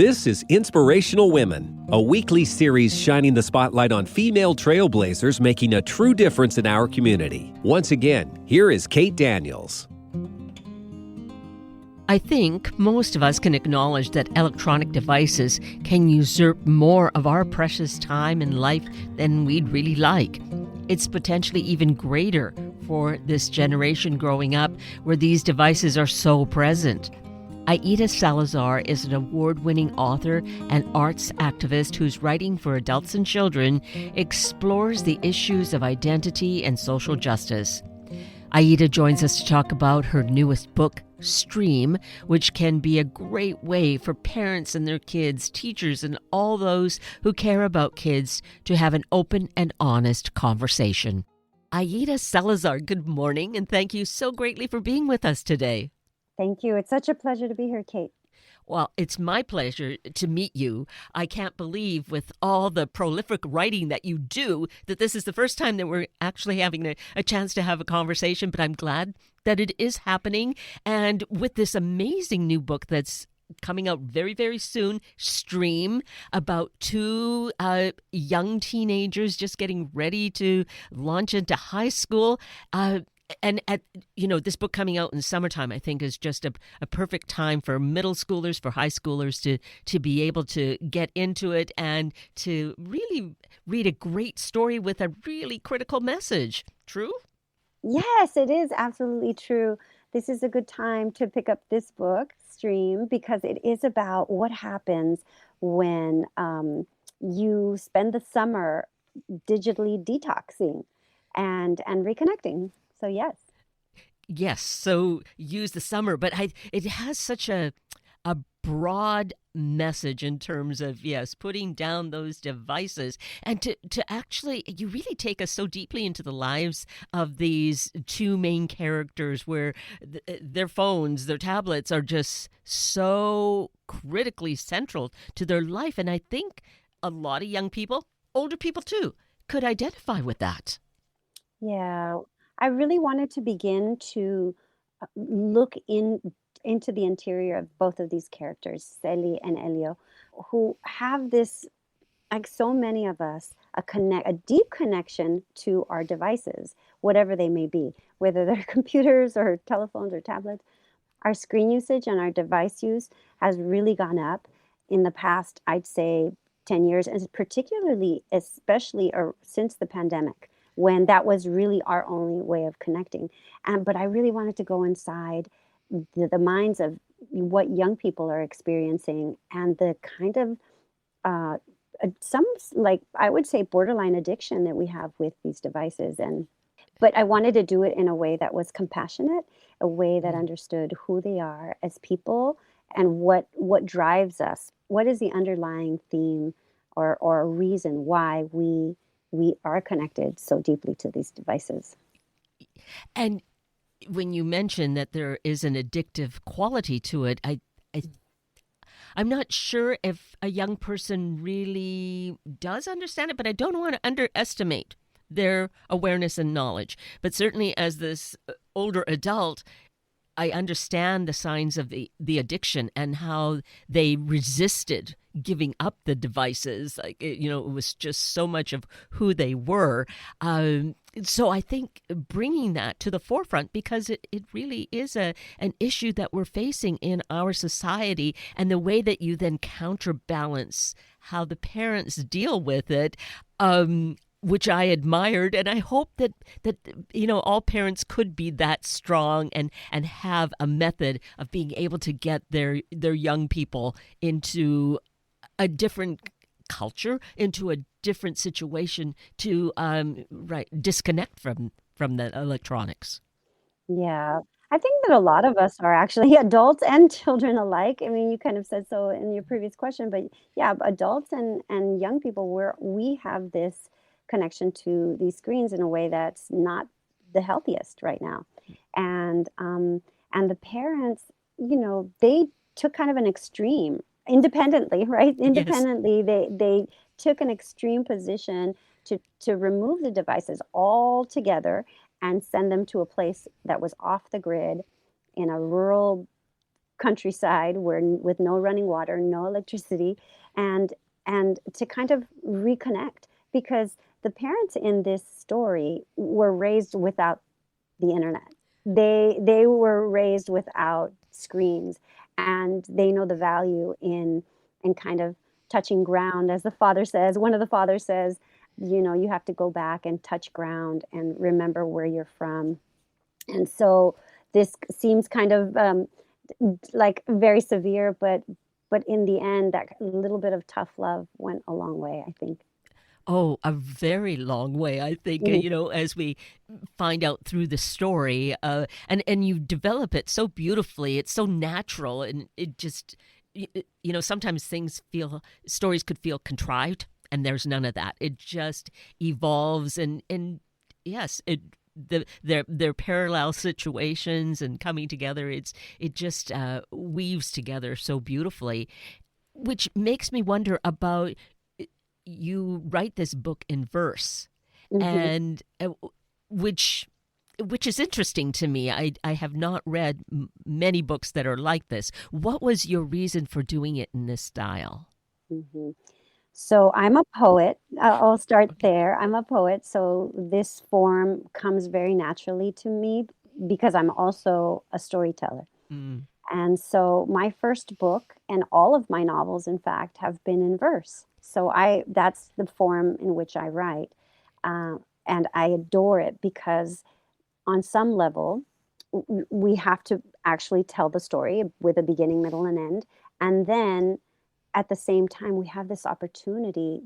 This is Inspirational Women, a weekly series shining the spotlight on female trailblazers making a true difference in our community. Once again, here is Kate Daniels. I think most of us can acknowledge that electronic devices can usurp more of our precious time in life than we'd really like. It's potentially even greater for this generation growing up where these devices are so present. Aida Salazar is an award-winning author and arts activist whose writing for adults and children explores the issues of identity and social justice. Aida joins us to talk about her newest book, Stream, which can be a great way for parents and their kids, teachers, and all those who care about kids to have an open and honest conversation. Aida Salazar, good morning, and thank you so greatly for being with us today. Thank you. It's such a pleasure to be here, Kate. Well, it's my pleasure to meet you. I can't believe with all the prolific writing that you do that this is the first time that we're actually having a chance to have a conversation, but I'm glad that it is happening. And with this amazing new book that's coming out very, very soon, Stream, about two young teenagers just getting ready to launch into high school. And this book coming out in summertime, I think, is just a perfect time for middle schoolers, for high schoolers to be able to get into it and to really read a great story with a really critical message. True? Yes, it is absolutely true. This is a good time to pick up this book, Stream, because it is about what happens when you spend the summer digitally detoxing and reconnecting. So yes. Yes. So use the summer, but it has such a broad message in terms of, yes, putting down those devices and to actually, you really take us so deeply into the lives of these two main characters where their phones, their tablets are just so critically central to their life. And I think a lot of young people, older people too, could identify with that. Yeah. I really wanted to begin to look into the interior of both of these characters, Celi and Elio, who have this, like so many of us, a deep connection to our devices, whatever they may be, whether they're computers or telephones or tablets. Our screen usage and our device use has really gone up in the past, I'd say, 10 years, and especially since the pandemic, when that was really our only way of connecting. But I really wanted to go inside the minds of what young people are experiencing and the kind of some, like I would say, borderline addiction that we have with these devices. But I wanted to do it in a way that was compassionate, a way that understood who they are as people and what drives us. What is the underlying theme or reason why we are connected so deeply to these devices. And when you mention that there is an addictive quality to it, I'm not sure if a young person really does understand it, but I don't want to underestimate their awareness and knowledge. But certainly as this older adult, I understand the signs of the addiction and how they resisted giving up the devices. It was just so much of who they were. So I think bringing that to the forefront, because it really is an issue that we're facing in our society, and the way that you then counterbalance how the parents deal with it, which I admired, and I hope that all parents could be that strong and have a method of being able to get their young people into a different culture, into a different situation to disconnect from the electronics. Yeah. I think that a lot of us are actually adults and children alike. I mean, you kind of said so in your previous question, but yeah, adults and young people, we have this connection to these screens in a way that's not the healthiest right now. And the parents, they took kind of an extreme independently, right? Independently, yes. They took an extreme position to remove the devices altogether and send them to a place that was off the grid in a rural countryside where with no running water, no electricity, and to kind of reconnect, because the parents in this story were raised without the internet. They were raised without screens, and they know the value in kind of touching ground, as the father says. One of the fathers says, you have to go back and touch ground and remember where you're from. And so this seems kind of like very severe, but in the end, that little bit of tough love went a long way, I think. Oh, a very long way, I think, Mhm. as we find out through the story. And you develop it so beautifully. It's so natural. And it just, sometimes stories could feel contrived, and there's none of that. It just evolves. And yes, their parallel situations and coming together, it just weaves together so beautifully, which makes me wonder about, you write this book in verse, Mhm. and which is interesting to me. I have not read many books that are like this. What was your reason for doing it in this style? Mhm. So I'm a poet. I'll start Okay. there. I'm a poet, so this form comes very naturally to me because I'm also a storyteller. Mm. And so my first book and all of my novels, in fact, have been in verse. So I that's the form in which I write. Uh, and I adore it because on some level, we have to actually tell the story with a beginning, middle, and end. And then at the same time, we have this opportunity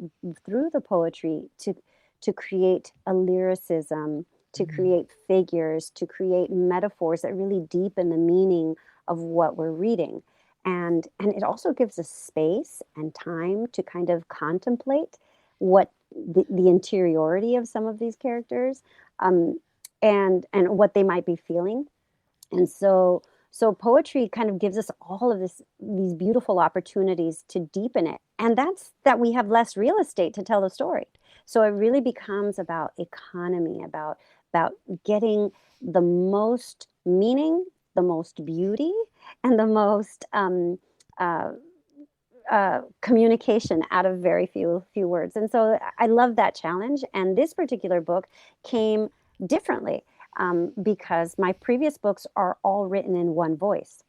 through the poetry to create a lyricism, to Mm. create figures, to create metaphors that really deepen the meaning of what we're reading. And it also gives us space and time to kind of contemplate what the interiority of some of these characters, um, and what they might be feeling. And so poetry kind of gives us all of these beautiful opportunities to deepen it. And that's that we have less real estate to tell the story. So it really becomes about economy, about getting the most meaning, the most beauty, and the most uh, communication out of very few words. And so I love that challenge. And this particular book came differently, because my previous books are all written in one voice.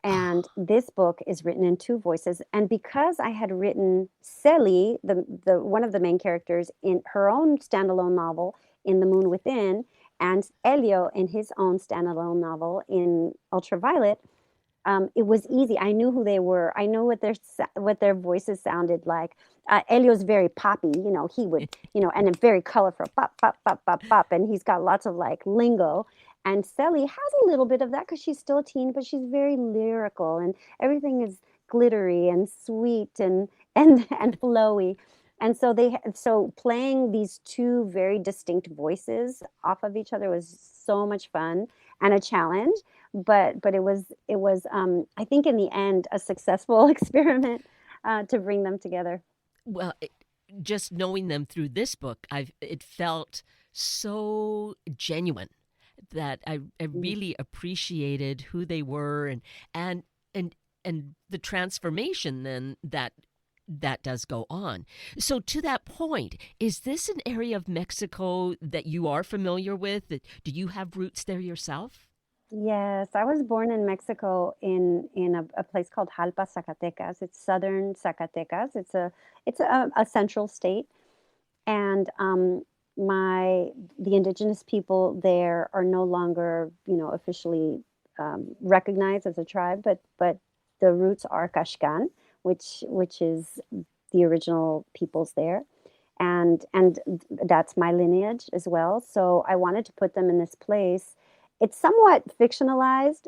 And Oh. this book is written in two voices. And because I had written Celi, the one of the main characters, in her own standalone novel, In the Moon Within, and Elio in his own standalone novel, In Ultraviolet, it was easy. I knew who they were. I know what their voices sounded like. Elio's very poppy, he would, and very colorful, pop, pop, pop, pop, pop, and he's got lots of like lingo. And Sally has a little bit of that because she's still a teen, but she's very lyrical, and everything is glittery and sweet and flowy. And so playing these two very distinct voices off of each other was so much fun and a challenge, but it was I think in the end a successful experiment to bring them together. Well, just knowing them through this book, it felt so genuine that I Mm. really appreciated who they were, and and and the transformation then that does go on. So to that point, is this an area of Mexico that you are familiar with? Do you have roots there yourself? Yes, I was born in Mexico in a place called Jalpa, Zacatecas. It's southern Zacatecas. It's a central state, and my the indigenous people there are no longer, officially recognized as a tribe, but the roots are Kashkan, which is the original peoples there, and that's my lineage as well. So I wanted to put them in this place. It's somewhat fictionalized.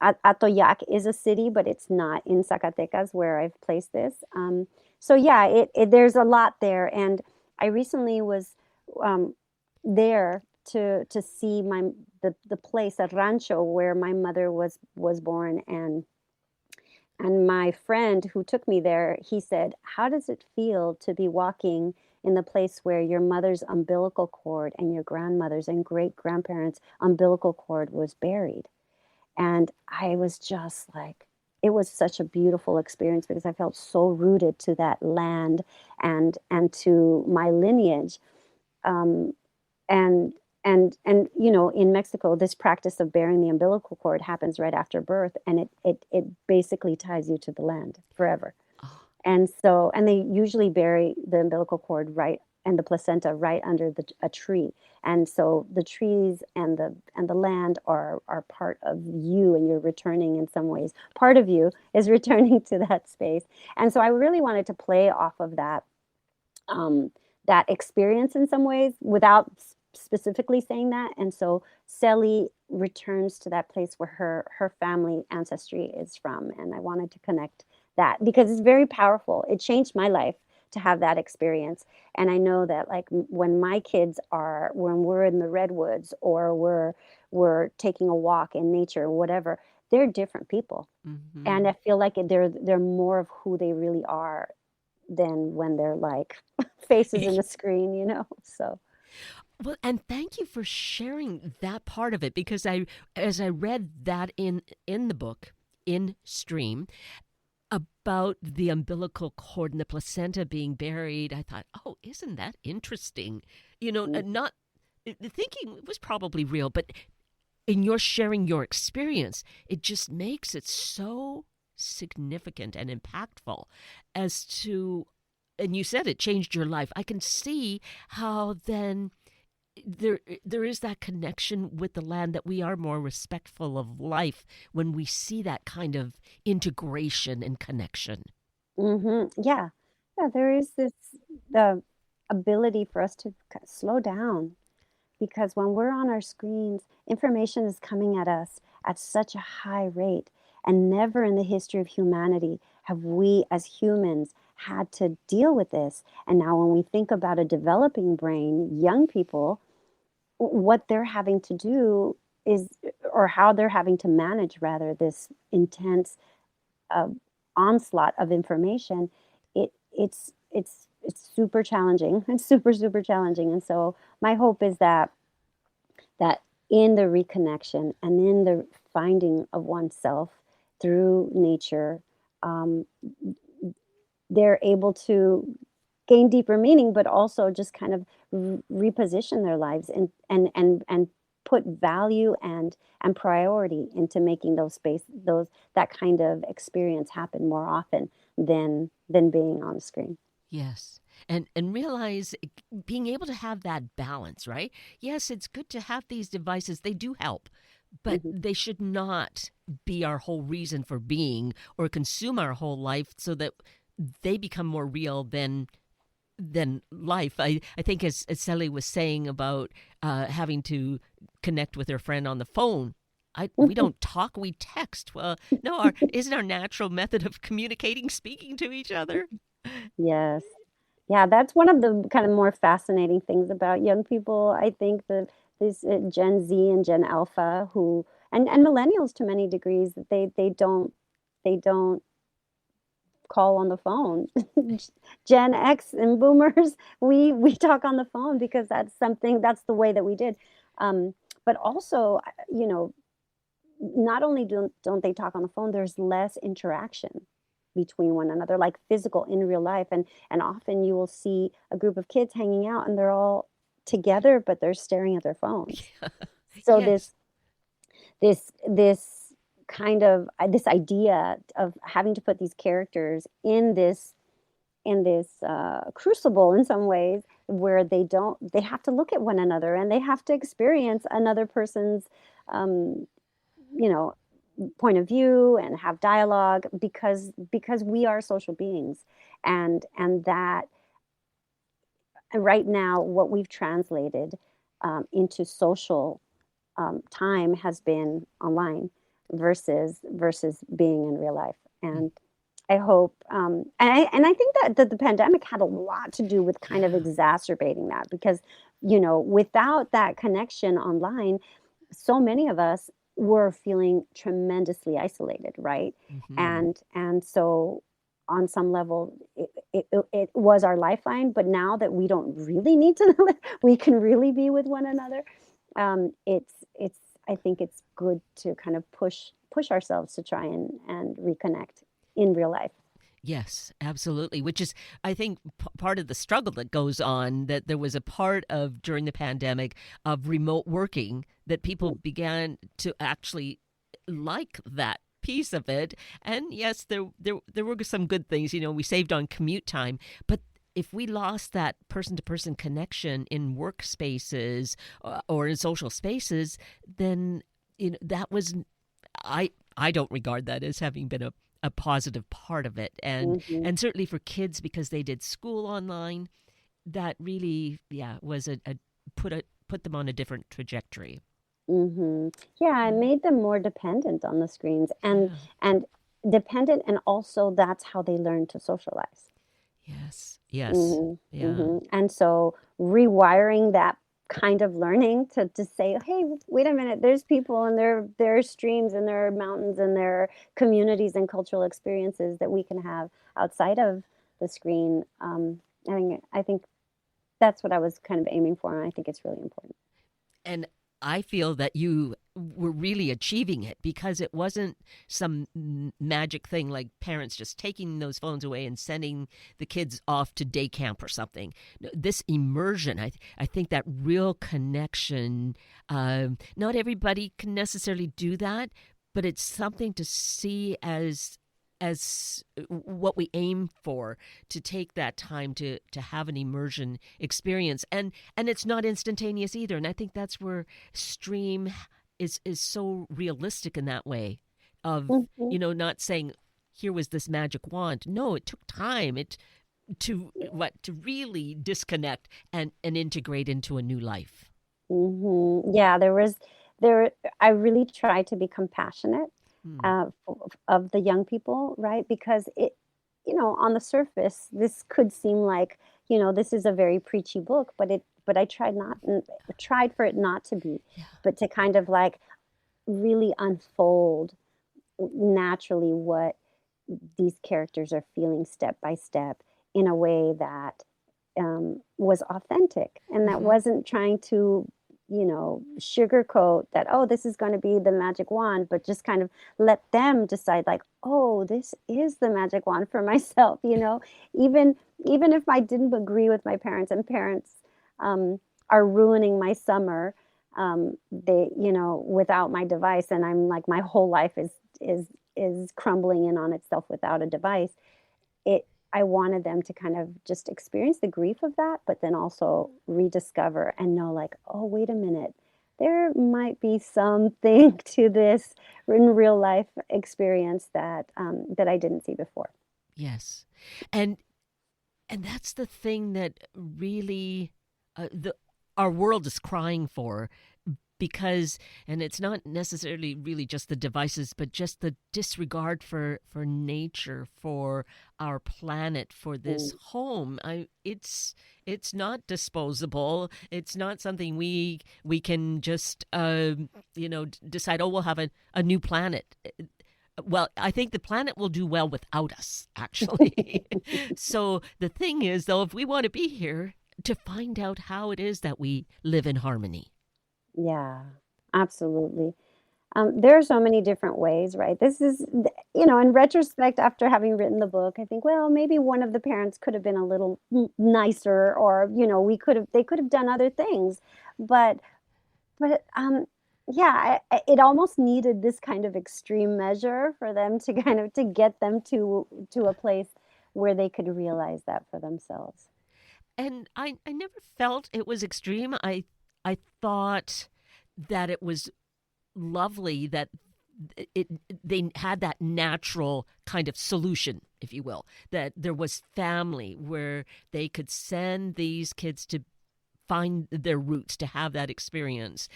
Atoyac is a city, but it's not in Zacatecas where I've placed this. So yeah, there's a lot there, and I recently was um, there to see the place at Rancho where my mother was born, and my friend who took me there, he said, "How does it feel to be walking in the place where your mother's umbilical cord and your grandmother's and great grandparents' umbilical cord was buried?" And I was just like, it was such a beautiful experience because I felt so rooted to that land and to my lineage. Um, and and in Mexico, this practice of bearing the umbilical cord happens right after birth, and it basically ties you to the land forever. Oh, And they usually bury the umbilical cord right and the placenta right under a tree. And so the trees and the land are part of you, and you're returning in some ways. Part of you is returning to that space. And so I really wanted to play off of um, that experience in some ways without specifically saying that. And so Sally returns to that place where her family ancestry is from, and I wanted to connect that because it's very powerful. It changed my life to have that experience. And I know that like when my kids are when we're in the redwoods or we're taking a walk in nature or whatever, they're different people. And hmm. I feel like they're more of who they really are than when they're like faces in the screen, So, Well, and thank you for sharing that part of it because as I read that in the book, in Stream, about the umbilical cord and the placenta being buried, I thought, oh, isn't that interesting? mm, Not the thinking was probably real, but in your sharing your experience, it just makes it so significant and impactful as to, and you said it changed your life. I can see how then there is that connection with the land, that we are more respectful of life when we see that kind of integration and connection. yeah, yeah. There is the ability for us to slow down because when we're on our screens, information is coming at us at such a high rate, and never in the history of humanity have we as humans had to deal with this. And now, when we think about a developing brain, young people, what they're having to do is, or how they're having to manage rather, this intense uh, onslaught of information. It's super challenging. It's super challenging. And so my hope is that in the reconnection and in the finding of oneself through nature, um, they're able to gain deeper meaning, but also just kind of reposition their lives and put value and priority into making those that kind of experience happen more often than being on a screen. Yes. And realize being able to have that balance, right? Yes, it's good to have these devices. They do help, but Hmm. they should not be our whole reason for being or consume our whole life so that they become more real than life. I think as Sally was saying about having to connect with her friend on the phone. We don't talk, we text. Well, no, isn't our natural method of communicating speaking to each other? Yes. Yeah, that's one of the kind of more fascinating things about young people. I think that this Gen Z and Gen Alpha who and millennials to many degrees that they don't call on the phone. Gen X and boomers, we talk on the phone because that's the way that we did. Um, but also, not only don't they talk on the phone, there's less interaction between one another, like physical in real life. And often you will see a group of kids hanging out and they're all together, but they're staring at their phones. So Yes. this kind of this idea of having to put these characters in this crucible in some ways where they have to look at one another and they have to experience another person's um, you know point of view and have dialogue because we are social beings, and that right now what we've translated into social time has been online versus being in real life. And I hope, and I think that the pandemic had a lot to do with kind of Yeah. exacerbating that because, without that connection online, so many of us were feeling tremendously isolated, right? Hmm. And so on some level, it was our lifeline. But now that we don't really need to, we can really be with one another. It's I think it's good to kind of push ourselves to try and reconnect in real life. Yes, absolutely. Which is, I think, part of the struggle that goes on. That there was a part of during the pandemic of remote working that people began to actually like that piece of it. And yes, there were some good things. We saved on commute time, but if we lost that person to person connection in workspaces or in social spaces, then that was I I don't regard that as having been a positive part of it. And Hmm. and certainly for kids, because they did school online, that really, was a put them on a different trajectory. Hmm. Yeah, it Mm. made them more dependent on the screens, Yeah. and dependent, and also that's how they learn to socialize. Yes. Yes. Hmm. Yeah. Hmm. And so rewiring that kind of learning to say, hey, wait a minute, there's people and there are streams and there are mountains and there are communities and cultural experiences that we can have outside of the screen. I think that's what I was kind of aiming for, and I think it's really important. And I feel that you were really achieving it because it wasn't some magic thing like parents just taking those phones away and sending the kids off to day camp or something. No, this immersion, I think that real connection, not everybody can necessarily do that, but it's something to see as what we aim for, to take that time to have an immersion experience. And it's not instantaneous either, and I think that's where stream is so realistic in that way of Hmm. not saying here was this magic wand. No, it took time to really disconnect and integrate into a new life. Yeah, there. I really try to be compassionate Hmm. of the young people, right? Because on the surface, this could seem like, this is a very preachy book, but I tried for it not to be, Yeah. but to kind of like really unfold naturally what these characters are feeling step by step in a way that was authentic and that Hmm. wasn't trying to, sugarcoat that, oh, this is going to be the magic wand, but just kind of let them decide, like, oh, this is the magic wand for myself, even even if I didn't agree with my parents, and parents um, are ruining my summer, they, without my device, and I'm like, my whole life is is crumbling in on itself without a device. it I wanted them to kind of just experience the grief of that, but then also rediscover and know, like, oh, wait a minute, there might be something to this in real life experience that I didn't see before. Yes. And And that's the thing that really the our world is crying for, because, and it's not necessarily really just the devices, but just the disregard for nature, for our planet, for this Mm. home. It's not disposable. It's not something we can just decide, oh, we'll have a new planet. Well, I think the planet will do well without us, actually. So the thing is, though, if we want to be here, to find out how it is that we live in harmony. Yeah, absolutely. There are so many different ways, right? This is, in retrospect, after having written the book, I think, well, maybe one of the parents could have been a little nicer, or, they could have done other things. But, but yeah, it almost needed this kind of extreme measure for them to kind of to get them to a place where they could realize that for themselves. And I never felt it was extreme. I thought that it was lovely that it they had that natural kind of solution, if you will, that there was family where they could send these kids to find their roots, to have that experience.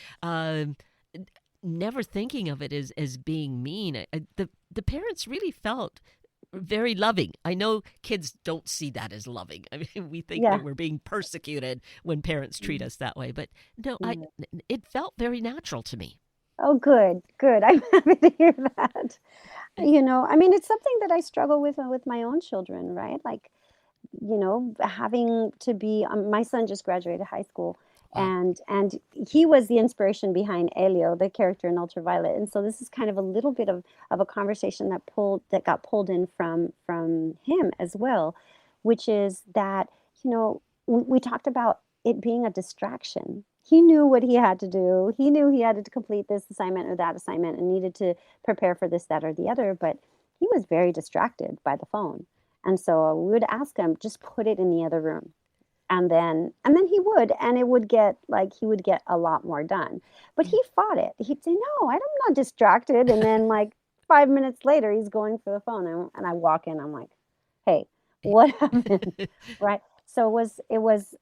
Never thinking of it as being mean. The parents really felt very loving. I know kids don't see that as loving. I mean, we think Yeah. that we're being persecuted when parents treat us that way, but no, I it felt very natural to me. Oh, good, good. I'm happy to hear that. I mean, it's something that I struggle with my own children, right? Like, having to be, my son just graduated high school, Wow. And he was the inspiration behind Elio, the character in Ultraviolet. And so this is kind of a little bit of a conversation that got pulled in from him as well, which is that, we talked about it being a distraction. He knew what he had to do. He knew he had to complete this assignment or that assignment and needed to prepare for this, that, or the other, but he was very distracted by the phone. And so we would ask him, just put it in the other room. And then he would, and it would get he would get a lot more done. But he fought it. He'd say, "No, I'm not distracted." And then 5 minutes later, he's going for the phone, and I walk in. I'm like, "Hey, what happened?" Right? So it was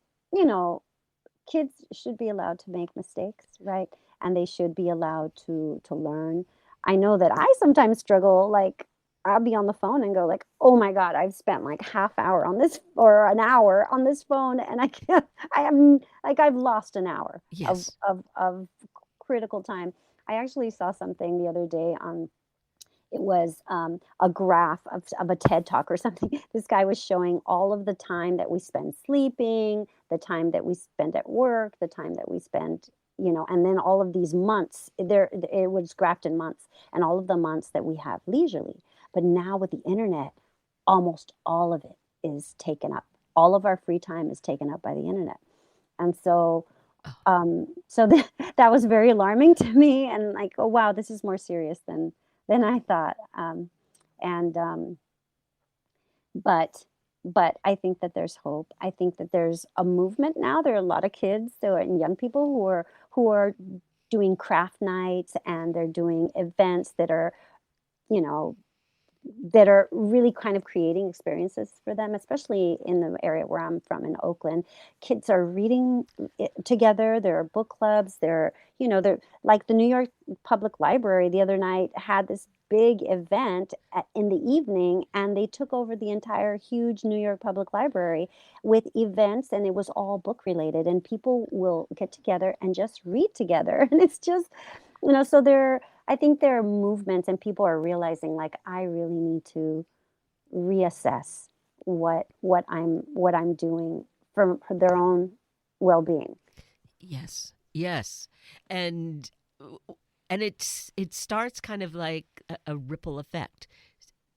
kids should be allowed to make mistakes, right? And they should be allowed to learn. I know that I sometimes struggle, I'll be on the phone and go "Oh my God, I've spent half hour on this or an hour on this phone and I can't I've lost an hour Yes. of critical time." I actually saw something the other day on it was a graph of a TED talk or something. This guy was showing all of the time that we spend sleeping, the time that we spend at work, the time that we spend, and then all of these months. It was graphed in months, and all of the months that we have leisurely. But now with the internet, almost all of it is taken up. All of our free time is taken up by the internet, and so. That was very alarming to me, and oh wow, this is more serious than I thought. And but I think that there's hope. I think that there's a movement now. There are a lot of kids and young people who are doing craft nights, and they're doing events that are, you know, that are really kind of creating experiences for them, especially in the area where I'm from in Oakland. Kids are reading together. There are book clubs. They're like the New York Public Library the other night had this big event in the evening, and they took over the entire huge New York Public Library with events, and it was all book related, and people will get together and just read together. And it's just, so I think there are movements, and people are realizing I really need to reassess what I'm doing for their own well-being. Yes. Yes. And it starts kind of like a ripple effect.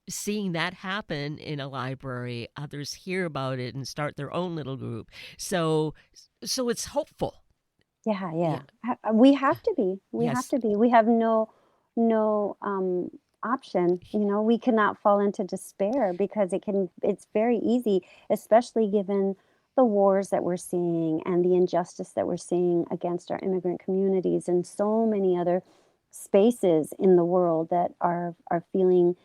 Seeing that happen in a library, others hear about it and start their own little group. So it's hopeful. Yeah. We have to be. We have Yes. to be. We have no option. We cannot fall into despair because it's very easy, especially given the wars that we're seeing and the injustice that we're seeing against our immigrant communities and so many other spaces in the world that are feeling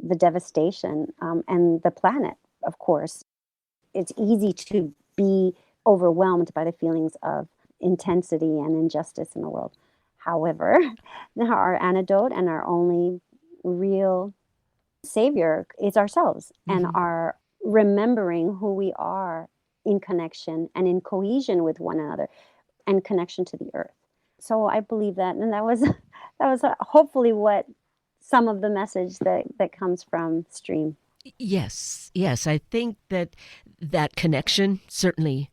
the devastation, and the planet, of course. It's easy to be overwhelmed by the feelings of intensity and injustice in the world. However, our antidote and our only real savior is ourselves, and our remembering who we are in connection and in cohesion with one another and connection to the earth. So I believe that, and that was hopefully what some of the message that comes from Stream. Yes. I think that connection, certainly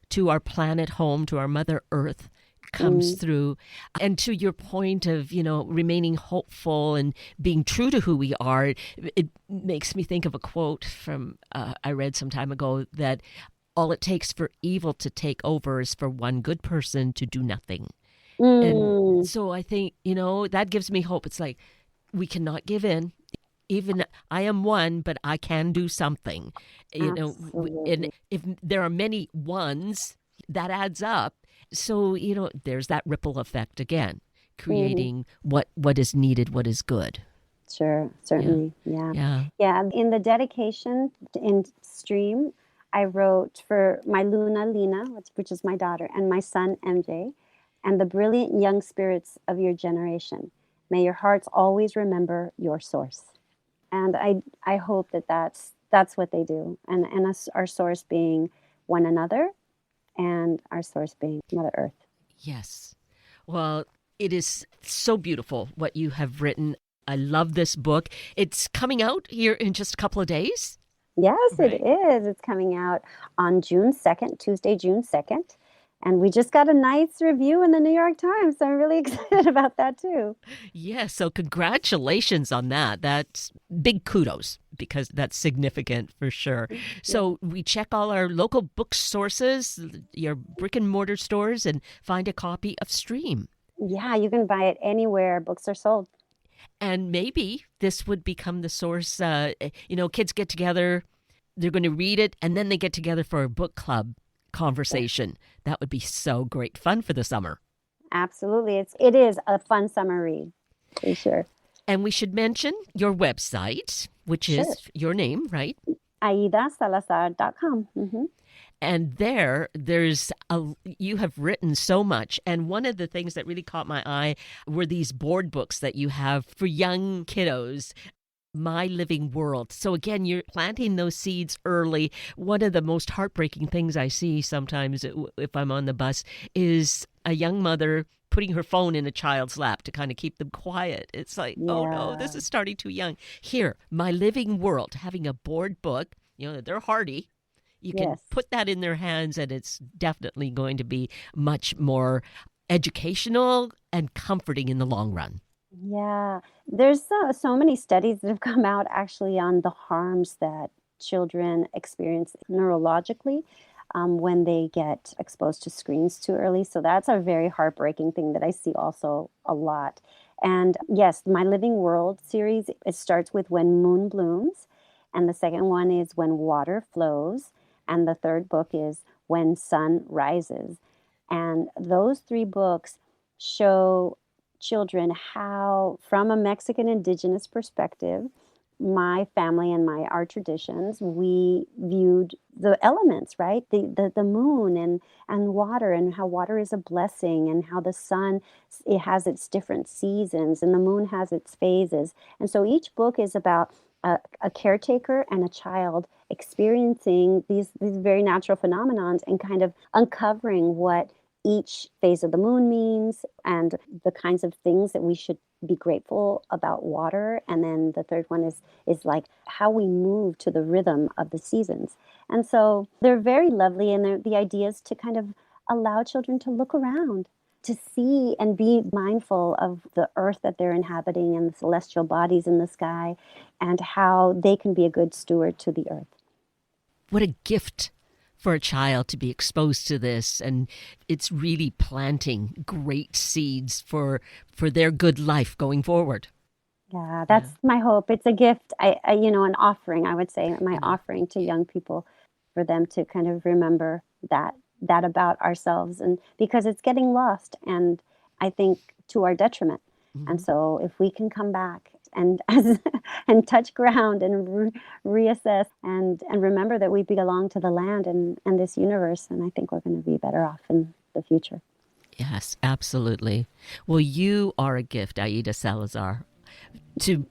to our planet home, to our Mother Earth, comes through. And to your point of, remaining hopeful and being true to who we are, it makes me think of a quote from I read some time ago that all it takes for evil to take over is for one good person to do nothing. And so I think, that gives me hope. It's like we cannot give in. Even I am one, but I can do something. And if there are many ones, that adds up. So, there's that ripple effect again, creating what is needed, what is good. Sure, certainly. Yeah. In the dedication in Stream, I wrote for my Luna Lina, which is my daughter, and my son MJ, and the brilliant young spirits of your generation. May your hearts always remember your source. And I hope that's what they do, and us, our source being one another, and our source being Mother Earth. Yes. Well, it is so beautiful what you have written. I love this book. It's coming out here in just a couple of days. Yes, Right. It is. It's coming out on June 2nd, Tuesday, June 2nd. And we just got a nice review in the New York Times. So I'm really excited about that too. Yeah, so congratulations on that. That's big kudos because that's significant for sure. So we check all our local book sources, your brick and mortar stores, and find a copy of Stream. Yeah, you can buy it anywhere books are sold. And maybe this would become the source. Kids get together, they're going to read it, and then they get together for a book club conversation. That would be so great fun for the summer. Absolutely. It is a fun summer read, for sure. And we should mention your website, which is your name, right? AidaSalazar.com. Mm-hmm. And you have written so much. And one of the things that really caught my eye were these board books that you have for young kiddos. My Living World. So again, you're planting those seeds early. One of the most heartbreaking things I see sometimes if I'm on the bus is a young mother putting her phone in a child's lap to kind of keep them quiet. It's like, oh no, this is starting too young. Here, My Living World, having a board book, they're hardy. You can put that in their hands and it's definitely going to be much more educational and comforting in the long run. Yeah, there's so many studies that have come out actually on the harms that children experience neurologically when they get exposed to screens too early. So that's a very heartbreaking thing that I see also a lot. And yes, My Living World series, it starts with When Moon Blooms, and the second one is When Water Flows, and the third book is When Sun Rises. And those three books show children how, from a Mexican indigenous perspective, my family and our traditions, we viewed the elements, right? The moon and water, and how water is a blessing, and how the sun, it has its different seasons, and the moon has its phases. And so each book is about a caretaker and a child experiencing these very natural phenomenons and kind of uncovering what each phase of the moon means and the kinds of things that we should be grateful about water. And then the third one is like how we move to the rhythm of the seasons. And so they're very lovely, and the idea is to kind of allow children to look around, to see and be mindful of the earth that they're inhabiting and the celestial bodies in the sky, and how they can be a good steward to the earth. What a gift for a child to be exposed to this, and it's really planting great seeds for their good life going forward. Yeah, that's my hope. It's a gift, an offering, I would say, my offering to young people, for them to kind of remember that about ourselves, and because it's getting lost, and I think to our detriment. Mm-hmm. And so if we can come back and touch ground and reassess and remember that we belong to the land and this universe, and I think we're going to be better off in the future. Yes, absolutely. Well, you are a gift, Aida Salazar, to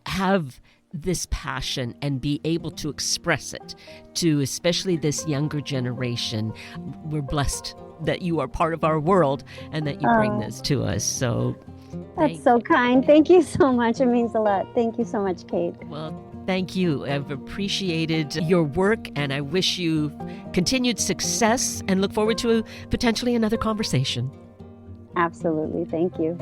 have this passion and be able to express it to especially this younger generation. We're blessed that you are part of our world and that you bring this to us. So that's so kind. Thank you so much. It means a lot. Thank you so much, Kate. Well, thank you. I've appreciated your work, and I wish you continued success and look forward to potentially another conversation. Absolutely. Thank you.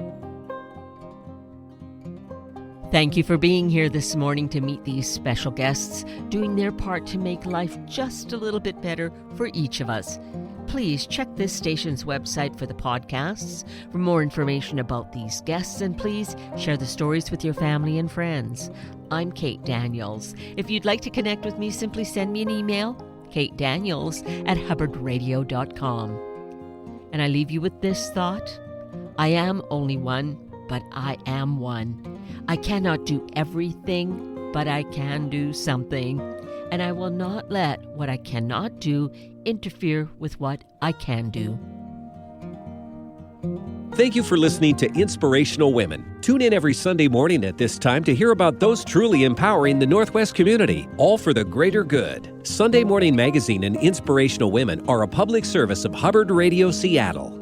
Thank you for being here this morning to meet these special guests, doing their part to make life just a little bit better for each of us. Please check this station's website for the podcasts for more information about these guests, and please share the stories with your family and friends. I'm Kate Daniels. If you'd like to connect with me, simply send me an email, katedaniels@hubbardradio.com. And I leave you with this thought: I am only one, but I am one. I cannot do everything, but I can do something. And I will not let what I cannot do interfere with what I can do. Thank you for listening to Inspirational Women. Tune in every Sunday morning at this time to hear about those truly empowering the Northwest community, all for the greater good. Sunday Morning Magazine and Inspirational Women are a public service of Hubbard Radio Seattle.